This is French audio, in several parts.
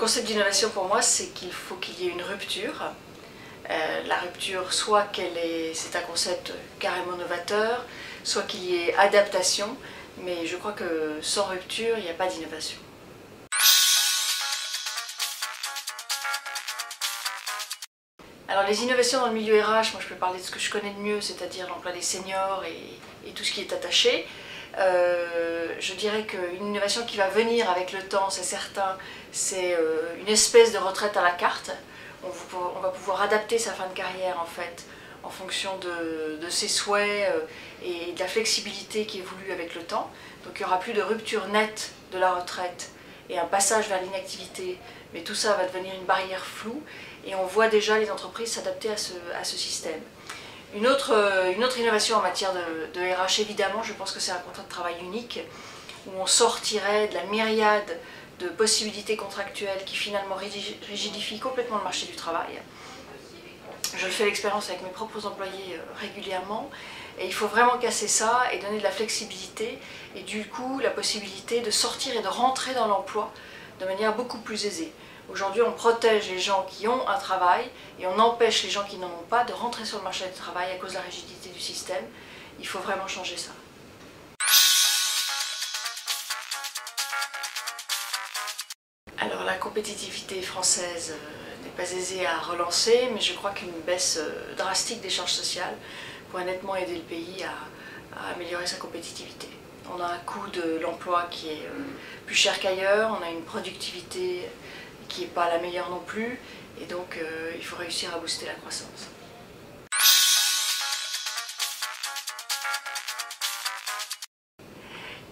concept d'innovation pour moi, c'est qu'il faut qu'il y ait une rupture. La rupture, soit c'est un concept carrément novateur, soit qu'il y ait adaptation, mais je crois que sans rupture, il n'y a pas d'innovation. Alors les innovations dans le milieu RH, moi je peux parler de ce que je connais de mieux, c'est-à-dire l'emploi des seniors et tout ce qui est attaché. Je dirais qu'une innovation qui va venir avec le temps, c'est certain, c'est une espèce de retraite à la carte. On va pouvoir adapter sa fin de carrière en fait, en fonction de ses souhaits et de la flexibilité qui évolue avec le temps. Donc il n'y aura plus de rupture nette de la retraite et un passage vers l'inactivité, mais tout ça va devenir une barrière floue et on voit déjà les entreprises s'adapter à ce système. Une autre innovation en matière de RH, évidemment, je pense que c'est un contrat de travail unique, où on sortirait de la myriade de possibilités contractuelles qui finalement rigidifient complètement le marché du travail. Je le fais l'expérience avec mes propres employés régulièrement, et il faut vraiment casser ça et donner de la flexibilité, et du coup la possibilité de sortir et de rentrer dans l'emploi de manière beaucoup plus aisée. Aujourd'hui, on protège les gens qui ont un travail et on empêche les gens qui n'en ont pas de rentrer sur le marché du travail à cause de la rigidité du système. Il faut vraiment changer ça. Alors la compétitivité française n'est pas aisée à relancer, mais je crois qu'une baisse drastique des charges sociales pourrait nettement aider le pays à améliorer sa compétitivité. On a un coût de l'emploi qui est plus cher qu'ailleurs, on a une productivité qui n'est pas la meilleure non plus, et donc il faut réussir à booster la croissance.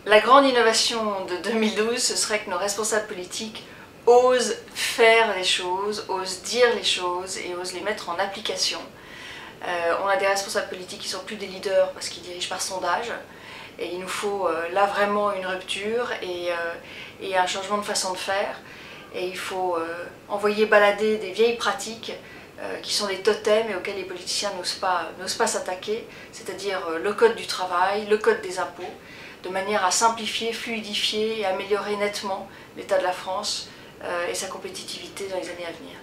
La grande innovation de 2012, ce serait que nos responsables politiques osent faire les choses, osent dire les choses et osent les mettre en application. On a des responsables politiques qui ne sont plus des leaders parce qu'ils dirigent par sondage, et il nous faut là vraiment une rupture et un changement de façon de faire. Et il faut envoyer balader des vieilles pratiques qui sont des totems et auxquels les politiciens n'osent pas s'attaquer, c'est-à-dire le code du travail, le code des impôts, de manière à simplifier, fluidifier et améliorer nettement l'état de la France et sa compétitivité dans les années à venir.